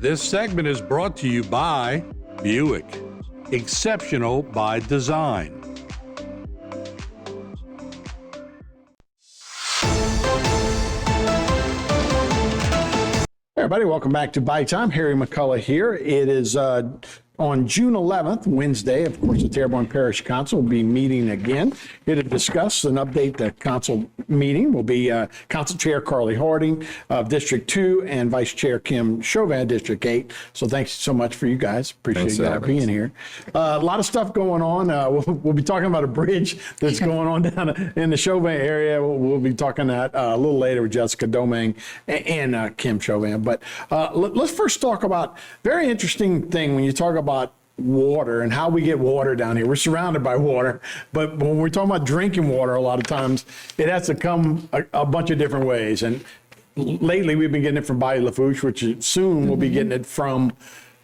This segment is brought to you by Buick. Exceptional by design. Hey everybody, welcome back to Bayou Time. Harry McCullough here. It is on June 11th, Wednesday. Of course, the Terrebonne Parish Council will be meeting again here to discuss and update the council meeting. Will be Council Chair Carly Harding of District 2 and Vice Chair Kim Chauvin, District 8. So thanks so much for you guys. Appreciate you being here. A lot of stuff going on. We'll be talking about a bridge that's going on down in the Chauvin area. We'll be talking that a little later with Jessica Domingue and Kim Chauvin. But let's first talk about very interesting thing when you talk about water and how we get water down here. We're surrounded by water, but when we're talking about drinking water, a lot of times it has to come a bunch of different ways. And lately we've been getting it from Bayou Lafourche, which soon we'll be getting it from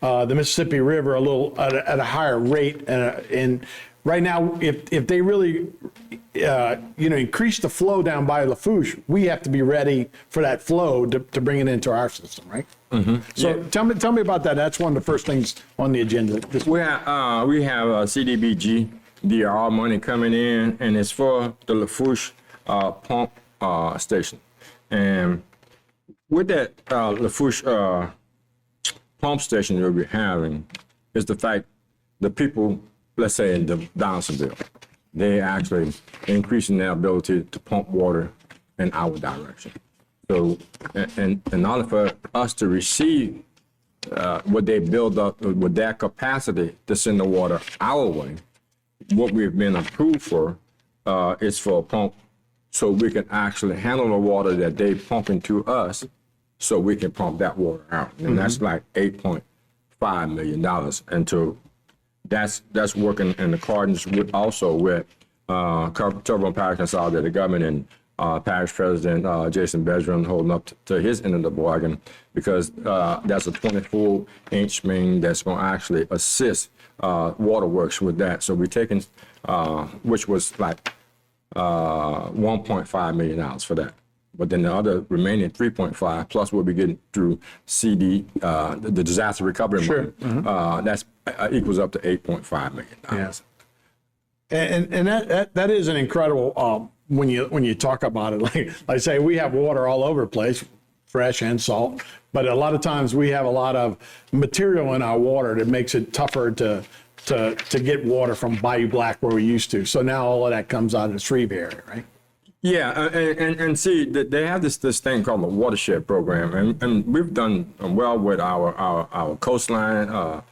the Mississippi River a little at a higher rate. And right now, if they really increase the flow down by Lafourche, we have to be ready for that flow to bring it into our system, right? Mm-hmm. So tell me about that. That's one of the first things on the agenda. We have CDBG DRR money coming in, and it's for the Lafourche pump station. And with that Lafourche pump station that we're having is the fact the people, let's say in the Donaldsonville, they actually increasing their ability to pump water in our direction. So, and in order for us to receive what they build up with their capacity to send the water our way, what we've been approved for is for a pump so we can actually handle the water that they pump into us so we can pump that water out. And that's like $8.5 million. And so that's working in accordance with Terrebonne Parish Consolidated Government and Parish President Jason Bedram holding up to his end of the bargain, because that's a 24-inch main that's going to actually assist waterworks with that. So we're taking, which was like $1.5 million for that. But then the other remaining 3.5 plus what we getting through CD, the disaster recovery money, that's equals up to $8.5 million. Yes. And that is an incredible, when you talk about it, like I say, we have water all over the place, fresh and salt, but a lot of times we have a lot of material in our water that makes it tougher to get water from Bayou Black where we used to. So now all of that comes out of the Shreve area, right? Yeah, and see, they have this thing called the watershed program, and we've done well with our coastline,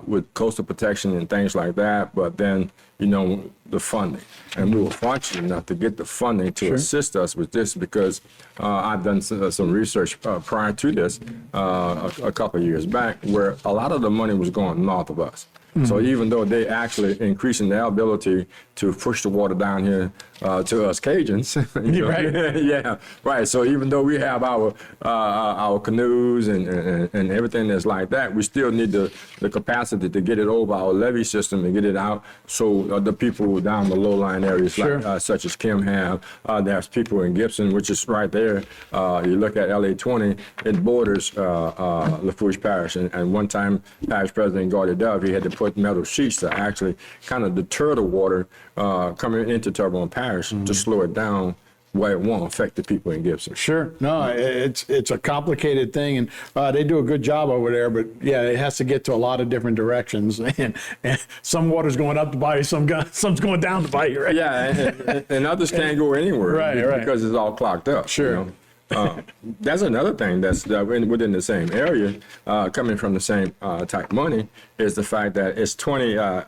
with coastal protection and things like that, but then, the funding. And we were fortunate enough to get the funding to assist us with this, because I've done some research prior to this a couple of years back, where a lot of the money was going north of us. So even though they actually increasing their ability to push the water down here to us Cajuns, right? Yeah, right. So even though we have our canoes and everything that's like that, we still need the capacity to get it over our levee system and get it out. So the people down the low-lying areas, like such as Kim have, there's people in Gibson, which is right there. You look at LA 20, it borders Lafourche Parish, and one time Parish President Gardner Dove, he had to put metal sheets to actually kind of deter the water coming into Terrebonne Parish to slow it down where it won't affect the people in Gibson. Sure. No, it's a complicated thing, and they do a good job over there, but yeah, it has to get to a lot of different directions, and some water's going up the bayou, some's going down the bayou, right? Yeah, and others can't go anywhere, right, because it's all clogged up. Sure. That's another thing that's within the same area, coming from the same type money, is the fact that it's $20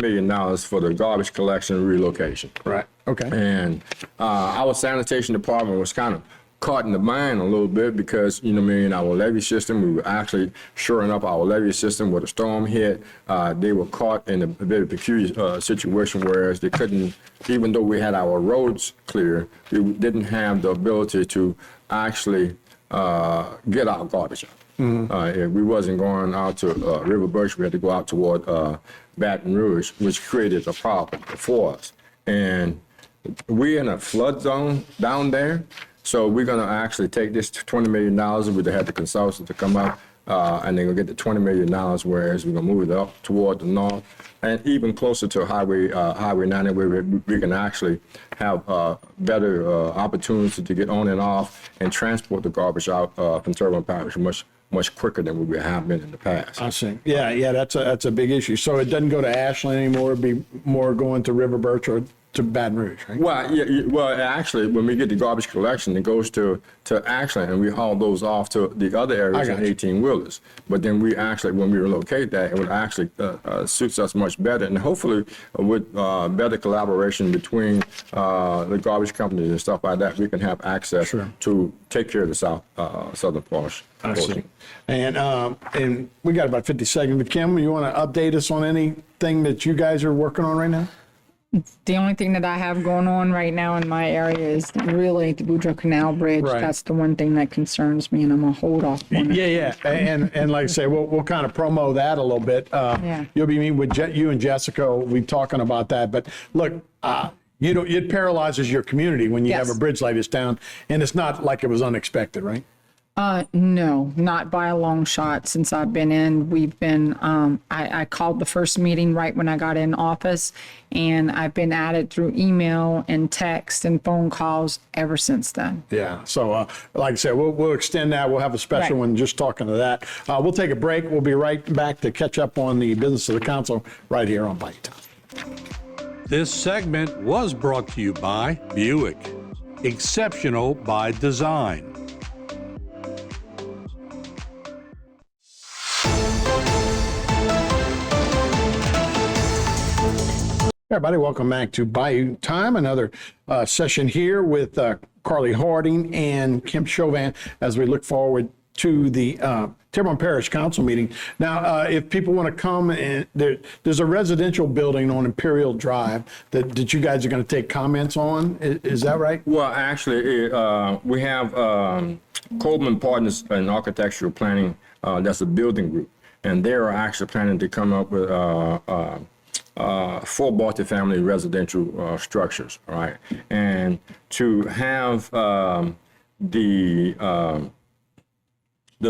million for the garbage collection relocation. Right. Okay. And our sanitation department was kind of caught in the bind a little bit, because in our levee system, we were actually shoring up our levee system with a storm hit. They were caught in a very peculiar situation, whereas they couldn't, even though we had our roads clear, we didn't have the ability to actually get our garbage out. If we wasn't going out to River Birch, we had to go out toward Baton Rouge, which created a problem for us. And we're in a flood zone down there. So we're gonna actually take this $20 million, we had the consultants to come up, and they're gonna get the $20 million, whereas we're gonna move it up toward the north and even closer to Highway 90, where we can actually have better opportunity to get on and off and transport the garbage out from Terrebonne Parish much quicker than we have been in the past. I see. Yeah, that's a big issue. So it doesn't go to Ashland anymore, it'd be more going to River Birch or to Baton Rouge, right? Well, well, actually, when we get the garbage collection, it goes to Ashland, and we haul those off to the other areas in 18-wheelers. But then we actually, when we relocate that, it would actually suits us much better, and hopefully with better collaboration between the garbage companies and stuff like that, we can have access to take care of the southern portion. I see. And we got about 50 seconds, but Kim, you want to update us on anything that you guys are working on right now? The only thing that I have going on right now in my area is really the Boudreaux Canal Bridge. Right. That's the one thing that concerns me, and I'm gonna hold off on it. Yeah. And like I say, we'll kind of promo that a little bit. Yeah. You'll be meeting with you and Jessica. We'll be talking about that. But look, it paralyzes your community when you have Yes. a bridge like this down, and it's not like it was unexpected, right? No, not by a long shot. Since I've been in, we've been, I called the first meeting right when I got in office, and I've been at it through email and text and phone calls ever since then. Yeah. So, like I said, we'll extend that. We'll have a special Right. one just talking to that. We'll take a break. We'll be right back to catch up on the business of the council right here on Bayou Time. This segment was brought to you by Buick. Exceptional by design. Everybody, welcome back to Bayou Time. Another session here with Carly Harding and Kim Chauvin as we look forward to the Terrebonne Parish Council meeting. Now, if people want to come, and there's a residential building on Imperial Drive that you guys are going to take comments on. Is that right? Well, actually, we have Coleman Partners in Architectural Planning. That's a building group, and they are actually planning to come up with 4 multifamily residential structures, all right? And to have the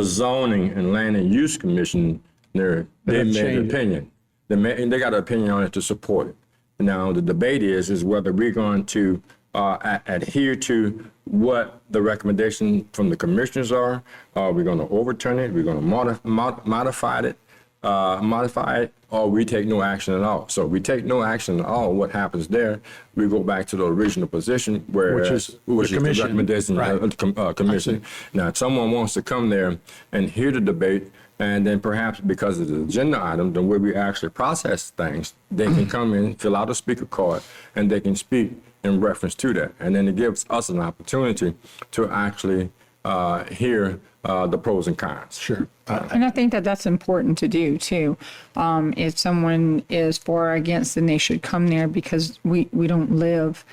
Zoning and Land and Use Commission, they made an opinion. They got an opinion on it to support it. Now, the debate is whether we're going to adhere to what the recommendation from the commissioners are. Are we going to overturn it? We're going to modify it, or we take no action at all. So we take no action at all. What happens there? We go back to the original position, which is the recommendation of the commission. Now, if someone wants to come there and hear the debate, and then perhaps because of the agenda item, the way we actually process things, they can come in, fill out a speaker card, and they can speak in reference to that. And then it gives us an opportunity to actually hear the pros and cons. Sure. And I think that that's important to do too. If someone is for or against, then they should come there, because we don't live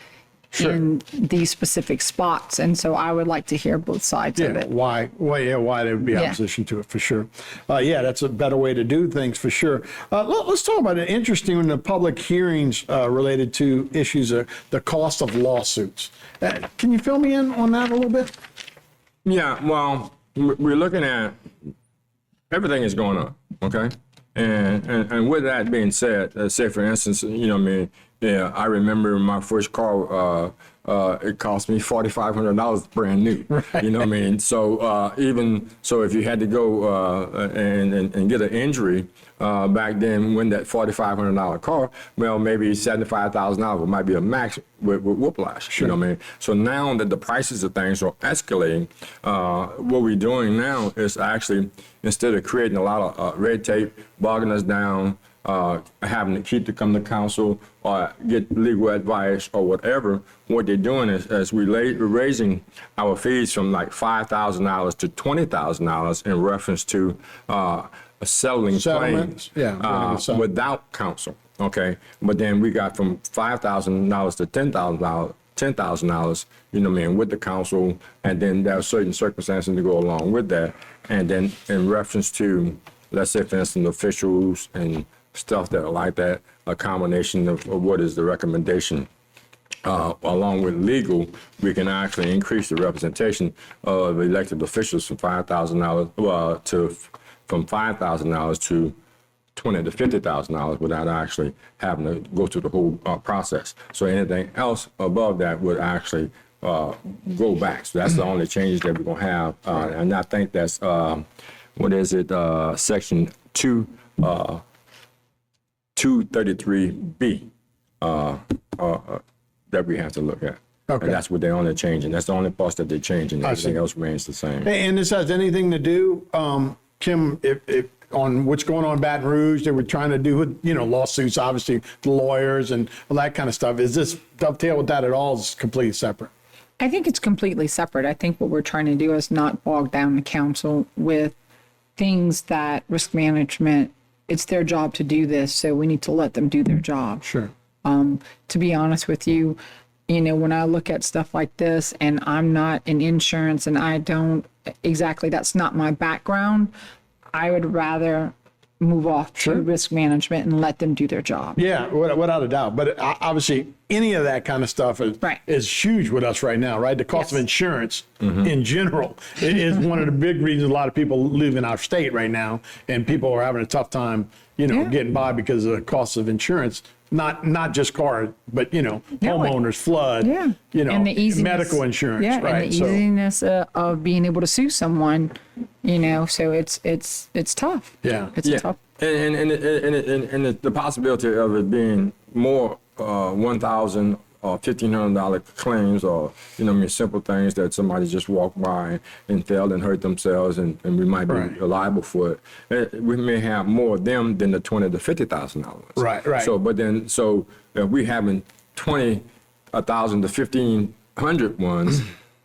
in these specific spots. And so I would like to hear both sides of it. Why there would be opposition to it, for sure. That's a better way to do things, for sure. Let's talk about it. Interesting in the public hearings related to issues of the cost of lawsuits. Can you fill me in on that a little bit? Yeah, well, we're looking at everything is going up, okay? And with that being said, say for instance, I remember my first car, it cost me $4,500 brand new. Right. You know what I mean? So even so, if you had to go and get an injury back then, when that $4,500 car, well, maybe $75,000 might be a max with whiplash. Sure. You know what I mean? So now that the prices of things are escalating, what we're doing now is actually, instead of creating a lot of red tape, bogging us down, having to keep to come to council or get legal advice or whatever, what they're doing is we're raising our fees from like $5,000 to $20,000 in reference to settling claims without counsel. Okay, but then we got from $5,000 to $10,000, you know what I mean, with the council, and then there are certain circumstances to go along with that. And then in reference to, let's say, for instance, officials and stuff that are like that, a combination of what is the recommendation along with legal, we can actually increase the representation of elected officials from $5,000 from $5,000 to $20,000 to $50,000 without actually having to go through the whole process. So anything else above that would actually go back. So that's the only changes that we're gonna have, and I think that's section 233B. That we have to look at. Okay. And that's what they're only changing. That's the only parts that they're changing. Everything else remains the same. And this has anything to do, Kim, if on what's going on in Baton Rouge, they were trying to do with, lawsuits, obviously, the lawyers and all that kind of stuff. Is this dovetail with that at all? Is completely separate? I think it's completely separate. I think what we're trying to do is not bog down the council with things that risk management, it's their job to do this, so we need to let them do their job. Sure. To be honest with you, when I look at stuff like this and I'm not in insurance and I don't exactly, that's not my background, I would rather move off to risk management and let them do their job. Yeah, without a doubt. But obviously, any of that kind of stuff is huge with us right now, right? The cost of insurance in general is one of the big reasons a lot of people live in our state right now, and people are having a tough time, getting by because of the cost of insurance. Not just car, but homeowners, flood, and the easiness, medical insurance, right? And the easiness of being able to sue someone, so it's tough. Yeah, it's tough. And the possibility of it being more $1,000 or $1,500 claims, or simple things that somebody just walked by and fell and hurt themselves, and we might be liable for it. We may have more of them than the $20,000 to $50,000. Right. So if we having 1,000 to 1,500 ones,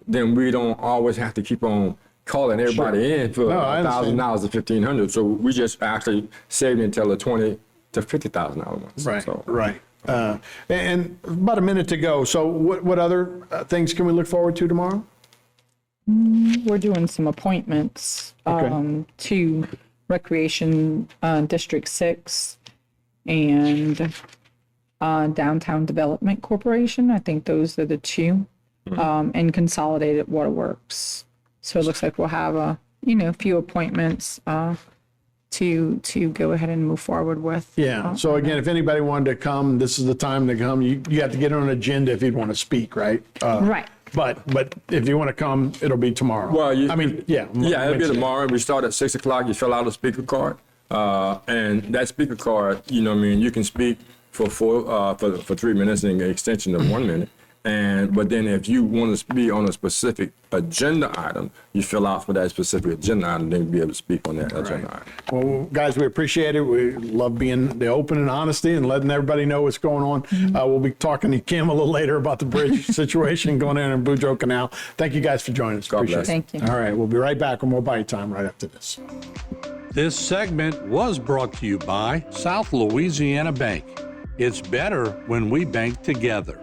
then we don't always have to keep on calling everybody in for $1,000 to $1,500. So we just actually saving until the $20,000 to $50,000 ones. Right. So. Right. And about a minute to go. So what other things can we look forward to tomorrow? We're doing some appointments to Recreation District 6 and Downtown Development Corporation. I think those are the two, and Consolidated Waterworks. So it looks like we'll have a few appointments to go ahead and move forward with. Yeah. So again, if anybody wanted to come, this is the time to come. You have to get on an agenda if you'd want to speak, right? Right. But if you want to come, it'll be tomorrow. Well, it'll be tomorrow. We start at 6 o'clock. You fill out a speaker card, and that speaker card, you can speak for 3 minutes and an extension of 1 minute. But then if you want to be on a specific agenda item, you fill out for that specific agenda item, then you'll be able to speak on that agenda item. Well, guys, we appreciate it. We love being the open and honesty and letting everybody know what's going on. We'll be talking to Kim a little later about the bridge situation going in Boudreaux Canal. Thank you guys for joining us. God Appreciate bless. it. Thank you. All right, we'll be right back with more Bayou Time right after this. This segment was brought to you by South Louisiana Bank. It's better when we bank together.